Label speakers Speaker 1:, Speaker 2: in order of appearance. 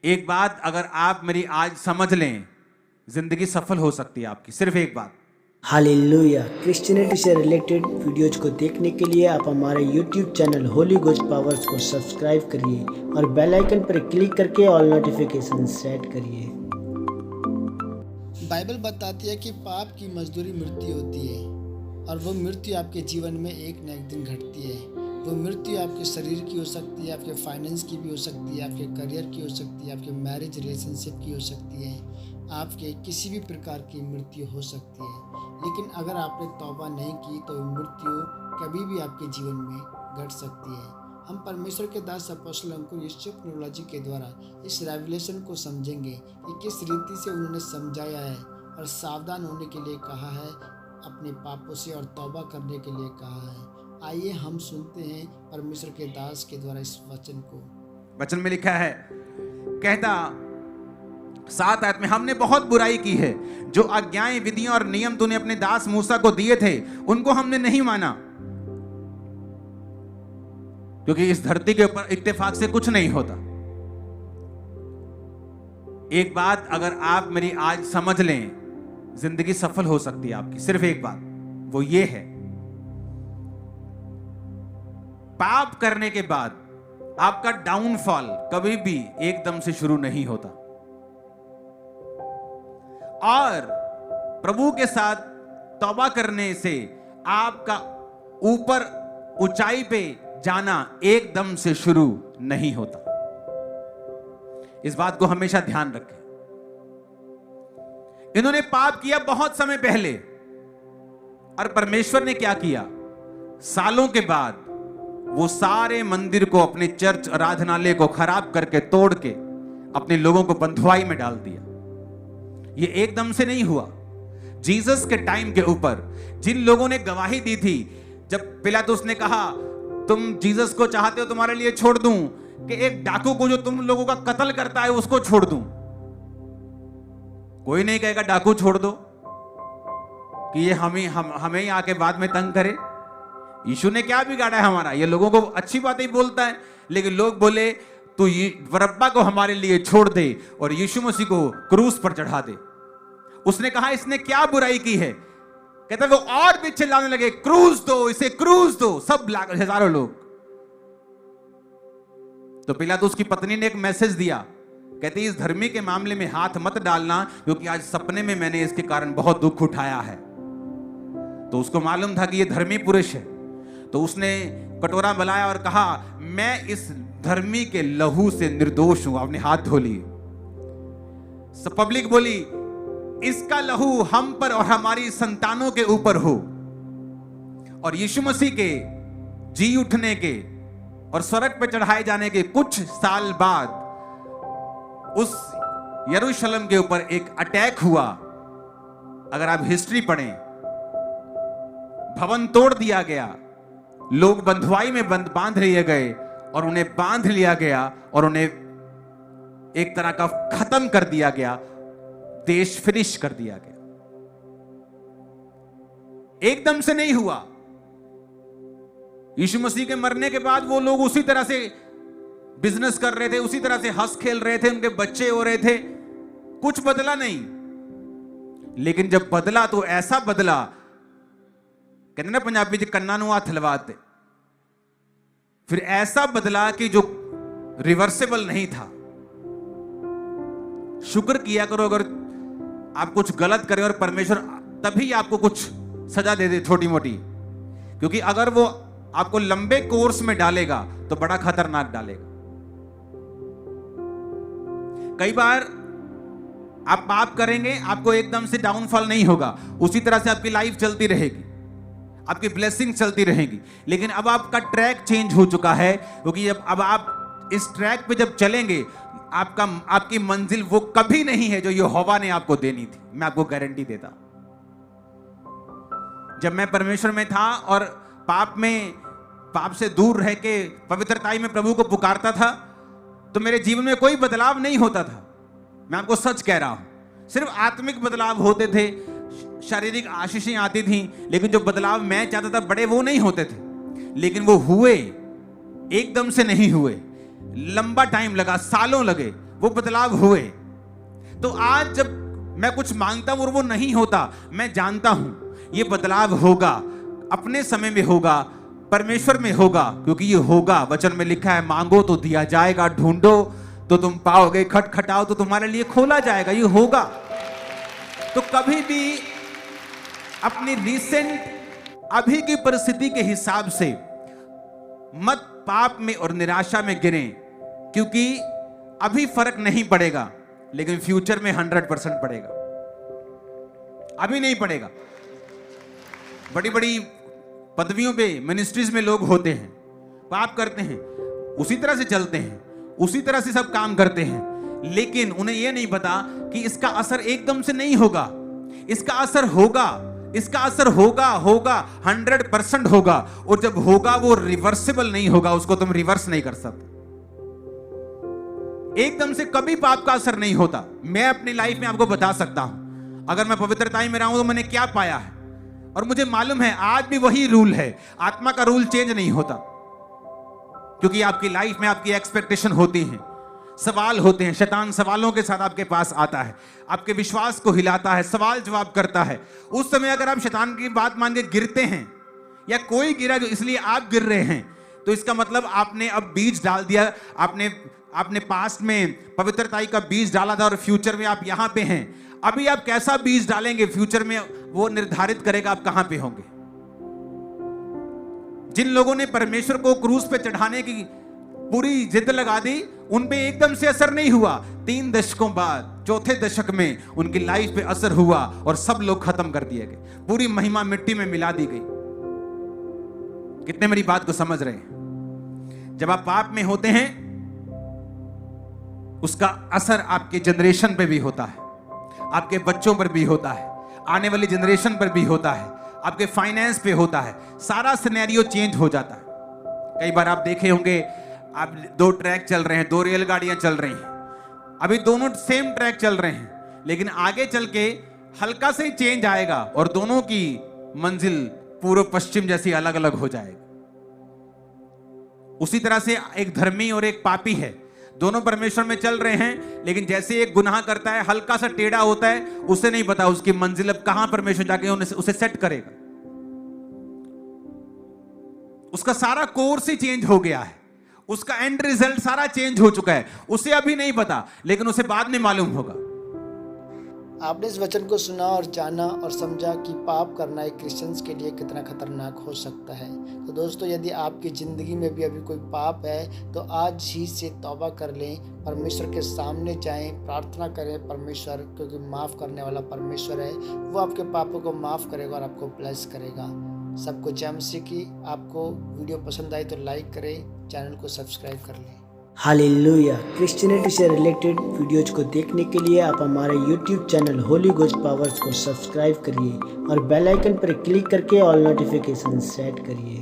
Speaker 1: एक बात अगर आप मेरी आज समझ लें, जिंदगी सफल हो सकती है आपकी। सिर्फ एक बात।
Speaker 2: हालेलुया। क्रिश्चियनिटी से रिलेटेड वीडियोज को देखने के लिए आप हमारे YouTube channel Holi ghost powers को सब्सक्राइब करिए और बेल आइकन पर क्लिक करके ऑल नोटिफिकेशन सेट करिए।
Speaker 3: बाइबल बताती है कि पाप की मजदूरी मृत्यु होती है और वो मृत्यु आपके जीवन में एक न एक दिन घटती है। वो मृत्यु आपके शरीर की हो सकती है, आपके फाइनेंस की भी हो सकती है, आपके करियर की हो सकती है, आपके मैरिज रिलेशनशिप की हो सकती है, आपके किसी भी प्रकार की मृत्यु हो सकती है। लेकिन अगर आपने तौबा नहीं की तो मृत्यु कभी भी आपके जीवन में घट सकती है। हम परमेश्वर के दास अपोस्तल अंकुर यूसुफ न्यूरोलॉजी के द्वारा इस रेवलेशन को समझेंगे कि किस रीति से उन्होंने समझाया है और सावधान होने के लिए कहा है, अपने पापों से और तौबा करने के लिए कहा है। आइए हम सुनते हैं परमेश्वर के दास के द्वारा इस वचन को।
Speaker 1: वचन में लिखा है, कहता 7 आयत में, हमने बहुत बुराई की है। जो आज्ञाएं, विधियां और नियम तूने अपने दास मूसा को दिए थे, उनको हमने नहीं माना, क्योंकि इस धरती के ऊपर इत्तेफाक से कुछ नहीं होता। एक बात अगर आप मेरी आज समझ लें, जिंदगी सफल हो सकती है आपकी। सिर्फ एक बात, वो ये है, पाप करने के बाद आपका डाउनफॉल कभी भी एकदम से शुरू नहीं होता। और प्रभु के साथ तौबा करने से आपका ऊपर ऊंचाई पे जाना एकदम से शुरू नहीं होता। इस बात को हमेशा ध्यान रखें। इन्होंने पाप किया बहुत समय पहले, और परमेश्वर ने क्या किया, सालों के बाद वो सारे मंदिर को, अपने चर्च आराधनालय को खराब करके, तोड़ के अपने लोगों को बंधुआई में डाल दिया। ये एकदम से नहीं हुआ। जीसस के टाइम के ऊपर जिन लोगों ने गवाही दी थी, जब पिलातुस ने कहा तुम जीसस को चाहते हो, तुम्हारे लिए छोड़ दूं, कि एक डाकू को जो तुम लोगों का कत्ल करता है उसको छोड़ दूं। कोई नहीं कहेगा डाकू छोड़ दो, कि ये हमें ही आके बाद में तंग करे। यीशु ने क्या बिगाड़ा है हमारा? ये लोगों को अच्छी बातें ही बोलता है, लेकिन लोग बोले तू बरअब्बा को हमारे लिए छोड़ दे और यीशु मसीह को क्रूस पर चढ़ा दे। उसने कहा इसने क्या बुराई की है? कहता वो और भी चिल्लाने लगे, क्रूस दो, इसे क्रूस दो। सब हजारों लोग। तो पिलातुस की पत्नी ने एक मैसेज दिया, कहती इस धर्मी के मामले में हाथ मत डालना, क्योंकि आज सपने में मैंने इसके कारण बहुत दुख उठाया है। तो उसको मालूम था कि ये धर्मी पुरुष है, तो उसने कटोरा बुलाया और कहा मैं इस धर्मी के लहू से निर्दोष हूं। अपने हाथ धो लिए। सब पब्लिक बोली इसका लहू हम पर और हमारी संतानों के ऊपर हो। और यीशु मसीह के जी उठने के और स्वर्ग पे चढ़ाए जाने के कुछ साल बाद उस यरूशलेम के ऊपर एक अटैक हुआ। अगर आप हिस्ट्री पढ़ें, भवन तोड़ दिया गया, लोग बंधुआई में बांध लिए गए और उन्हें बांध लिया गया और उन्हें एक तरह का खत्म कर दिया गया, देश फिनिश कर दिया गया। एकदम से नहीं हुआ। यीशु मसीह के मरने के बाद वो लोग उसी तरह से बिजनेस कर रहे थे, उसी तरह से हंस खेल रहे थे, उनके बच्चे हो रहे थे, कुछ बदला नहीं। लेकिन जब बदला तो ऐसा बदला, कहते ना पंजाबी च कन्ना नूं हथ लवाते, फिर ऐसा बदला कि जो रिवर्सेबल नहीं था। शुक्र किया करो अगर आप कुछ गलत करें और परमेश्वर तभी आपको कुछ सजा दे दे छोटी मोटी, क्योंकि अगर वो आपको लंबे कोर्स में डालेगा तो बड़ा खतरनाक डालेगा। कई बार आप पाप करेंगे, आपको एकदम से डाउनफॉल नहीं होगा, उसी तरह से आपकी लाइफ चलती रहेगी, आपकी ब्लेसिंग चलती रहेगी। लेकिन अब आपका ट्रैक चेंज हो चुका है, क्योंकि अब आप इस ट्रैक पे जब चलेंगे, आपकी मंजिल वो कभी नहीं है जो यहोवा ने आपको देनी थी। मैं आपको गारंटी देता। जब मैं परमेश्वर में था और पाप से दूर रह के पवित्रताई में प्रभु को पुकारता था, तो मेरे जीवन में कोई बदलाव नहीं होता था। मैं आपको सच कह रहा हूं। सिर्फ आत्मिक बदलाव होते थे, शारीरिक आशीषें आती थी, लेकिन जो बदलाव मैं चाहता था बड़े वो नहीं होते थे। लेकिन वो हुए, एकदम से नहीं हुए। लंबा टाइम लगा, सालों लगे, वो बदलाव हुए। तो आज जब मैं कुछ मांगता हूं और वो नहीं होता, मैं जानता हूं ये बदलाव होगा, अपने समय में होगा, परमेश्वर में होगा, क्योंकि ये होगा। वचन में लिखा है, मांगो तो दिया जाएगा, ढूंढो तो तुम पाओगे, खटखटाओ तो तुम्हारे लिए खोला जाएगा। ये होगा। तो कभी भी अपनी रिसेंट अभी की परिस्थिति के हिसाब से मत पाप में और निराशा में गिरें, क्योंकि अभी फर्क नहीं पड़ेगा, लेकिन फ्यूचर में 100% पड़ेगा। अभी नहीं पड़ेगा। बड़ी बड़ी पदवियों पे, मिनिस्ट्रीज में लोग होते हैं, पाप करते हैं, उसी तरह से चलते हैं, उसी तरह से सब काम करते हैं, लेकिन उन्हें यह नहीं पता कि इसका असर एकदम से नहीं होगा। इसका असर होगा, इसका असर होगा, 100% होगा। और जब होगा वो रिवर्सिबल नहीं होगा, उसको तुम रिवर्स नहीं कर सकते। एकदम से कभी पाप का असर नहीं होता। मैं अपनी लाइफ में आपको बता सकता हूं, अगर मैं पवित्रता में रहा हूं तो मैंने क्या पाया है, और मुझे मालूम है आज भी वही रूल है। आत्मा का रूल चेंज नहीं होता, क्योंकि आपकी लाइफ में आपकी एक्सपेक्टेशन होती है, सवाल होते हैं। शैतान सवालों के साथ आपके पास आता है, आपके विश्वास को हिलाता है, सवाल जवाब करता है। उस समय अगर आप शैतान की बात मान के गिरते हैं, या कोई गिरा जो इसलिए आप गिर रहे हैं, तो इसका मतलब आपने अब बीज डाल दिया। आपने पास्ट में पवित्रताई का बीज डाला था, और फ्यूचर में आप यहां पे हैं। अभी आप कैसा बीज डालेंगे फ्यूचर में, वो निर्धारित करेगा आप कहां पे होंगे। जिन लोगों ने परमेश्वर को क्रूस पे चढ़ाने की पूरी जिद लगा दी, उन पे एकदम से असर नहीं हुआ। 3 दशकों बाद, चौथे दशक में उनकी लाइफ पे असर हुआ, और सब लोग खत्म कर दिए गए। पूरी महिमा मिट्टी में मिला दी गई। कितने मेरी बात को समझ रहे हैं? जब आप पाप में होते हैं, उसका असर आपके जनरेशन पे भी होता है, आपके बच्चों पर भी होता है, आने वाली जनरेशन पर भी होता है, आपके फाइनेंस पे होता है। सारा सिनेरियो चेंज हो जाता है। कई बार आप देखे होंगे, आप 2 ट्रैक चल रहे हैं, 2 रेलगाड़ियां चल रही हैं, अभी दोनों सेम ट्रैक चल रहे हैं, लेकिन आगे चल के हल्का से चेंज आएगा और दोनों की मंजिल पूर्व पश्चिम जैसी अलग अलग हो जाएगी। उसी तरह से एक धर्मी और एक पापी है, दोनों परमेश्वर में चल रहे हैं, लेकिन जैसे एक गुनाह करता है, हल्का सा टेढ़ा होता है, उसे नहीं पता उसकी मंजिल अब कहां परमेश्वर जाके उसे सेट करेगा। उसका सारा कोर्स ही चेंज हो गया है, उसका एंड रिजल्ट सारा चेंज हो चुका है। उसे अभी नहीं पता, लेकिन उसे बाद में मालूम होगा।
Speaker 3: आपने इस वचन को सुना और जाना और समझा कि पाप करना एक क्रिश्चियंस के लिए कितना खतरनाक हो सकता है। तो दोस्तों, यदि आपकी ज़िंदगी में भी अभी कोई पाप है, तो आज ही से तौबा कर लें, परमेश्वर के सामने जाएं, प्रार्थना करें परमेश्वर, क्योंकि माफ़ करने वाला परमेश्वर है। वो आपके पापों को माफ़ करेगा और आपको ब्लेस करेगा। सबको जय मसीह की। आपको वीडियो पसंद आई तो लाइक करें, चैनल को सब्सक्राइब कर लें।
Speaker 2: हालेलुया। क्रिश्चियनिटी से रिलेटेड वीडियोज को देखने के लिए आप हमारे YouTube channel Holi ghost powers को सब्सक्राइब करिए और बेल आइकन पर क्लिक करके ऑल नोटिफिकेशन सेट करिए।